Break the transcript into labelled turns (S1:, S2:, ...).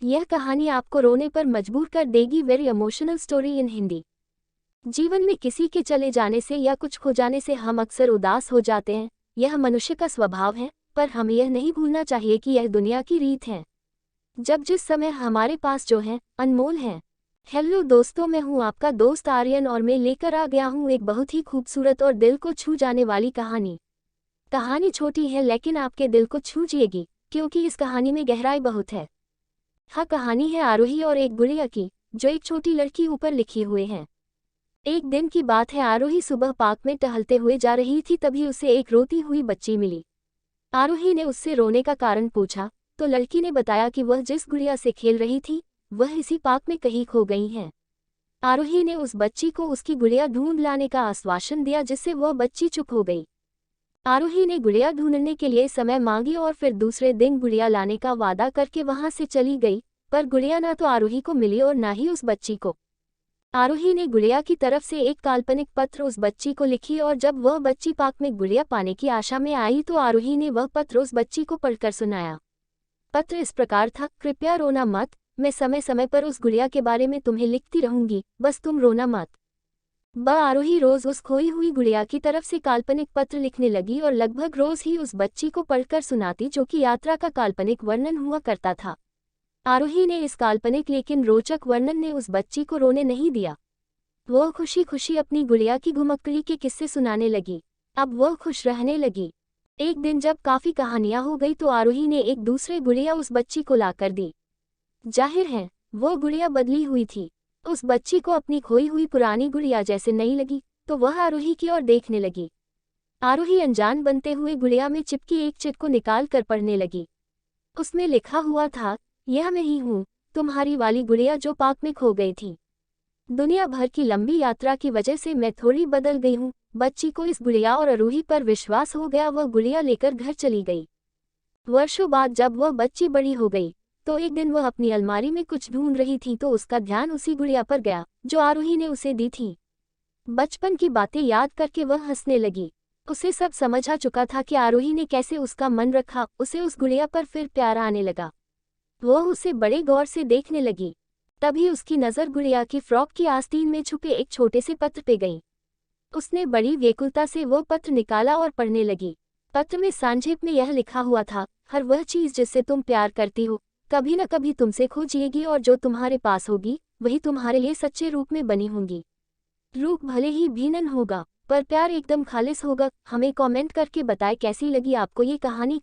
S1: यह कहानी आपको रोने पर मजबूर कर देगी। Very emotional story in Hindi. जीवन में किसी के चले जाने से या कुछ खो जाने से हम अक्सर उदास हो जाते हैं। यह मनुष्य का स्वभाव है, पर हमें यह नहीं भूलना चाहिए कि यह दुनिया की रीत है। जब जिस समय हमारे पास जो है अनमोल है। हेलो दोस्तों, मैं हूँ आपका दोस्त आर्यन और मैं लेकर आ गया हूँ एक बहुत ही खूबसूरत और दिल को छू जाने वाली कहानी। कहानी छोटी है लेकिन आपके दिल को छू जाएगी, क्योंकि इस कहानी में गहराई बहुत है। हाँ, कहानी है आरोही और एक गुड़िया की, जो एक छोटी लड़की ऊपर लिखी हुए हैं। एक दिन की बात है, आरोही सुबह पार्क में टहलते हुए जा रही थी, तभी उसे एक रोती हुई बच्ची मिली। आरोही ने उससे रोने का कारण पूछा तो लड़की ने बताया कि वह जिस गुड़िया से खेल रही थी वह इसी पार्क में कहीं खो गई है। आरोही ने उस बच्ची को उसकी गुड़िया ढूंढ लाने का आश्वासन दिया, जिससे वह बच्ची चुप हो गई। आरोही ने गुड़िया ढूंढने के लिए समय मांगी और फिर दूसरे दिन गुड़िया लाने का वादा करके वहां से चली गई, पर गुड़िया ना तो आरोही को मिली और ना ही उस बच्ची को। आरोही ने गुड़िया की तरफ से एक काल्पनिक पत्र उस बच्ची को लिखी और जब वह बच्ची पार्क में गुड़िया पाने की आशा में आई तो आरोही ने वह पत्र उस बच्ची को पढ़कर सुनाया। पत्र इस प्रकार था, कृपया रोना मत, मैं समय समय पर उस गुड़िया के बारे में तुम्हें लिखती रहूंगी, बस तुम रोना मत। आरोही रोज उस खोई हुई गुड़िया की तरफ से काल्पनिक पत्र लिखने लगी और लगभग रोज ही उस बच्ची को पढ़कर सुनाती, जो कि यात्रा का काल्पनिक वर्णन हुआ करता था। आरोही ने इस काल्पनिक लेकिन रोचक वर्णन ने उस बच्ची को रोने नहीं दिया। वह खुशी खुशी अपनी गुड़िया की घुमक्कड़ी के किस्से सुनाने लगी। अब वह खुश रहने लगी। एक दिन जब काफी कहानियां हो गई तो आरोही ने एक दूसरे गुड़िया उस बच्ची को लाकर दी। जाहिर है वो गुड़िया बदली हुई थी। उस बच्ची को अपनी खोई हुई पुरानी गुड़िया जैसे नहीं लगी, तो वह आरोही की ओर देखने लगी। आरोही अनजान बनते हुए गुड़िया में चिपकी एक चिट को निकाल कर पढ़ने लगी। उसमें लिखा हुआ था, यह मैं ही हूँ, तुम्हारी वाली गुड़िया जो पार्क में खो गई थी। दुनिया भर की लंबी यात्रा की वजह से मैं थोड़ी बदल गई हूँ। बच्ची को इस गुड़िया और आरोही पर विश्वास हो गया। वह गुड़िया लेकर घर चली गई। वर्षों बाद जब वह बच्ची बड़ी हो गई तो एक दिन वह अपनी अलमारी में कुछ ढूंढ रही थी तो उसका ध्यान उसी गुड़िया पर गया जो आरोही ने उसे दी थी। बचपन की बातें याद करके वह हंसने लगी। उसे सब समझ आ चुका था कि आरोही ने कैसे उसका मन रखा। उसे उस गुड़िया पर फिर प्यार आने लगा। वह उसे बड़े गौर से देखने लगी। तभी उसकी नज़र गुड़िया की फ्रॉक की आस्तीन में छुपे एक छोटे से पत्र पे गई। उसने बड़ी व्याकुलता से वो पत्र निकाला और पढ़ने लगी। पत्र में संक्षेप में यह लिखा हुआ था, हर वह चीज़ जिससे तुम प्यार करती हो कभी न कभी तुमसे खो जाएगी और जो तुम्हारे पास होगी वही तुम्हारे लिए सच्चे रूप में बनी होंगी। रूप भले ही भिन्न होगा पर प्यार एकदम खालिस होगा। हमें कमेंट करके बताएं कैसी लगी आपको ये कहानी।